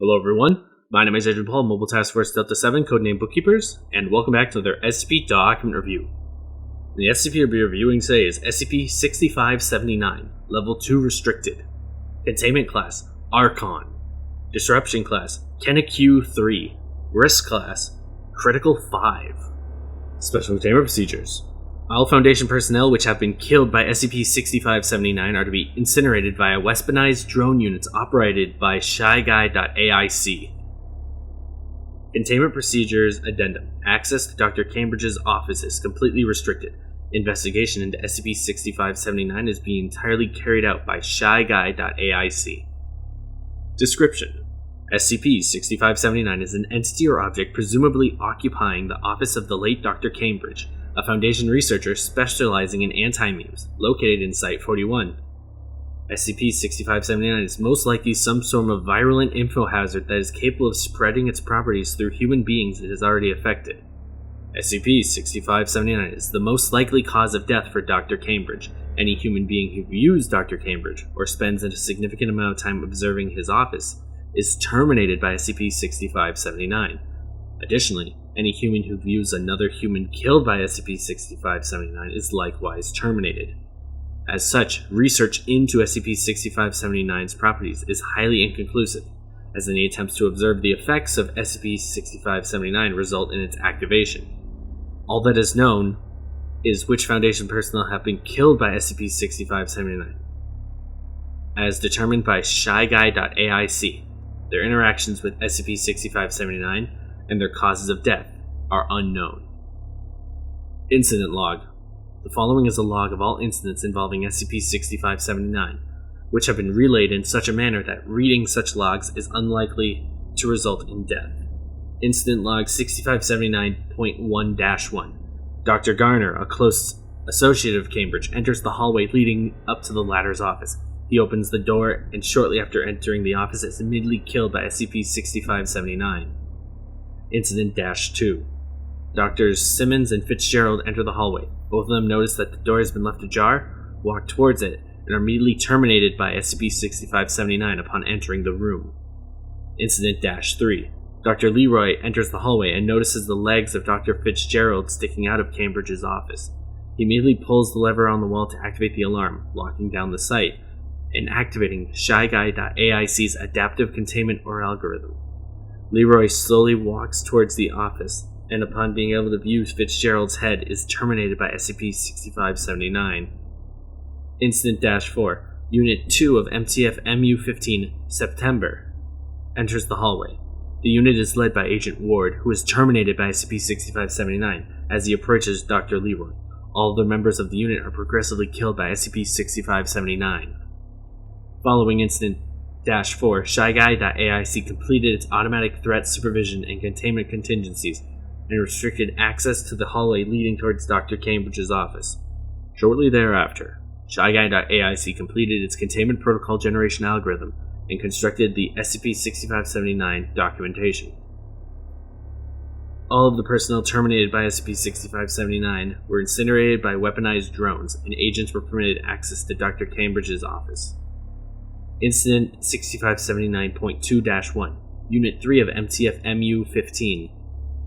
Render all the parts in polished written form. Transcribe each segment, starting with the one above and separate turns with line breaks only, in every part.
Hello everyone, my name is Agent Paul, Mobile Task Force Delta 7, codename Bookkeepers, and welcome back to another SCP document review. The SCP we'll be reviewing today is SCP-6579, Level 2 Restricted. Containment Class, Archon. Disruption Class, Kenneq 3. Risk Class, Critical 5. Special Containment Procedures. All Foundation personnel which have been killed by SCP-6579 are to be incinerated via weaponized drone units operated by ShyGuy.aic. Containment Procedures Addendum. Access to Dr. Cambridge's office is completely restricted. Investigation into SCP-6579 is being entirely carried out by ShyGuy.aic. Description: SCP-6579 is an entity or object presumably occupying the office of the late Dr. Cambridge, a Foundation researcher specializing in anti-memes, located in Site-41. SCP-6579 is most likely some sort of virulent infohazard that is capable of spreading its properties through human beings it has already affected. SCP-6579 is the most likely cause of death for Dr. Cambridge. Any human being who views Dr. Cambridge, or spends a significant amount of time observing his office, is terminated by SCP-6579. Additionally, any human who views another human killed by SCP-6579 is likewise terminated. As such, research into SCP-6579's properties is highly inconclusive, as any attempts to observe the effects of SCP-6579 result in its activation. All that is known is which Foundation personnel have been killed by SCP-6579, as determined by ShyGuy.aic. Their interactions with SCP-6579 and their causes of death are unknown. Incident Log. The following is a log of all incidents involving SCP-6579, which have been relayed in such a manner that reading such logs is unlikely to result in death. Incident Log 6579.1-1. Dr. Garner, a close associate of Cambridge, enters the hallway leading up to the latter's office. He opens the door and shortly after entering the office is immediately killed by SCP-6579. Incident-2. Doctors Simmons and Fitzgerald enter the hallway. Both of them notice that the door has been left ajar, walk towards it, and are immediately terminated by SCP-6579 upon entering the room. Incident-3. Dr. Leroy enters the hallway and notices the legs of Dr. Fitzgerald sticking out of Cambridge's office. He immediately pulls the lever on the wall to activate the alarm, locking down the site, and activating ShyGuy.aic's adaptive containment or algorithm. Leroy slowly walks towards the office, and upon being able to view Fitzgerald's head, is terminated by SCP-6579. Incident-4. Unit 2 of MTF-MU-15, September, enters the hallway. The unit is led by Agent Ward, who is terminated by SCP-6579 as he approaches Dr. Leroy. All the members of the unit are progressively killed by SCP-6579. Following Incident-4, ShyGuy.aic completed its automatic threat supervision and containment contingencies and restricted access to the hallway leading towards Dr. Cambridge's office. Shortly thereafter, ShyGuy.aic completed its containment protocol generation algorithm and constructed the SCP-6579 documentation. All of the personnel terminated by SCP-6579 were incinerated by weaponized drones, and agents were permitted access to Dr. Cambridge's office. Incident 6579.2-1. Unit 3 of MTF-MU-15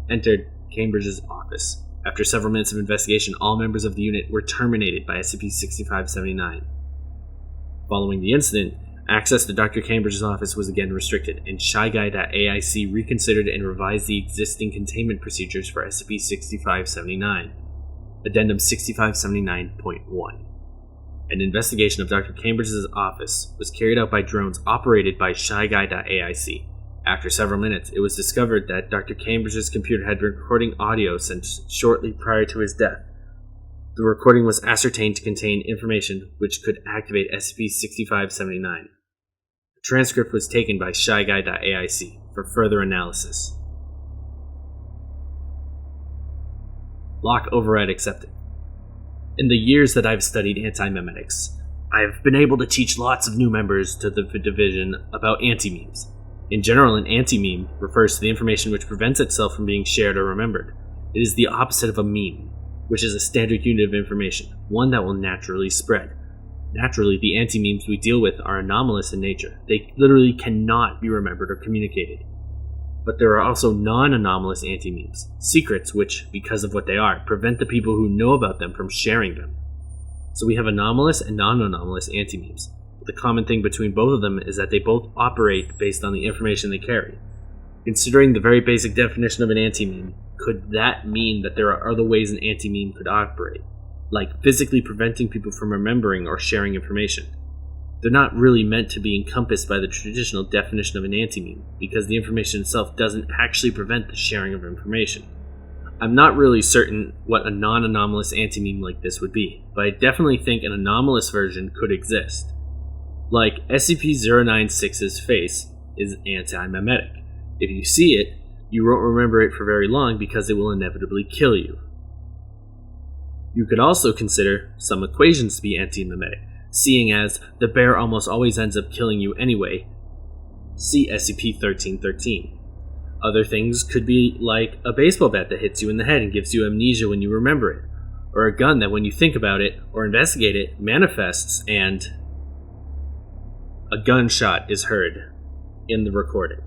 entered Cambridge's office. After several minutes of investigation, all members of the unit were terminated by SCP-6579. Following the incident, access to Dr. Cambridge's office was again restricted, and ShyGuy.aic reconsidered and revised the existing containment procedures for SCP-6579. Addendum 6579.1. An investigation of Dr. Cambridge's office was carried out by drones operated by ShyGuy.aic. After several minutes, it was discovered that Dr. Cambridge's computer had been recording audio sent shortly prior to his death. The recording was ascertained to contain information which could activate SCP-6579. A transcript was taken by ShyGuy.aic for further analysis. Lock override accepted. In the years that I've studied anti-memetics, I've been able to teach lots of new members to the division about anti-memes. In general, an anti-meme refers to the information which prevents itself from being shared or remembered. It is the opposite of a meme, which is a standard unit of information, one that will naturally spread. Naturally, the anti-memes we deal with are anomalous in nature. They literally cannot be remembered or communicated. But there are also non-anomalous anti-memes, secrets which, because of what they are, prevent the people who know about them from sharing them. So we have anomalous and non-anomalous anti-memes. The common thing between both of them is that they both operate based on the information they carry. Considering the very basic definition of an anti-meme, could that mean that there are other ways an anti-meme could operate, like physically preventing people from remembering or sharing information? They're not really meant to be encompassed by the traditional definition of an anti-meme, because the information itself doesn't actually prevent the sharing of information. I'm not really certain what a non-anomalous anti-meme like this would be, but I definitely think an anomalous version could exist. Like SCP-096's face is anti-memetic. If you see it, you won't remember it for very long because it will inevitably kill you. You could also consider some equations to be anti-memetic, seeing as the bear almost always ends up killing you anyway. See SCP-1313. Other things could be like a baseball bat that hits you in the head and gives you amnesia when you remember it, or a gun that when you think about it or investigate it manifests and a gunshot is heard in the recording.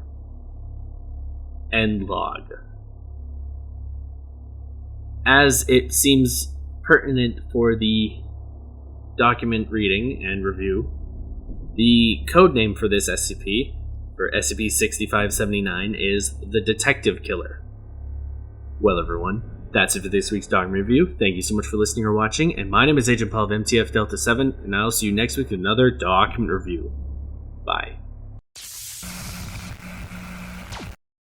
End log. As it seems pertinent for the document reading and review, the codename for this SCP, for SCP-6579, is the Detective Killer. Well, everyone, that's it for this week's document review. Thank you so much for listening or watching, and my name is Agent Paul of MTF Delta 7, and I'll see you next week with another document review.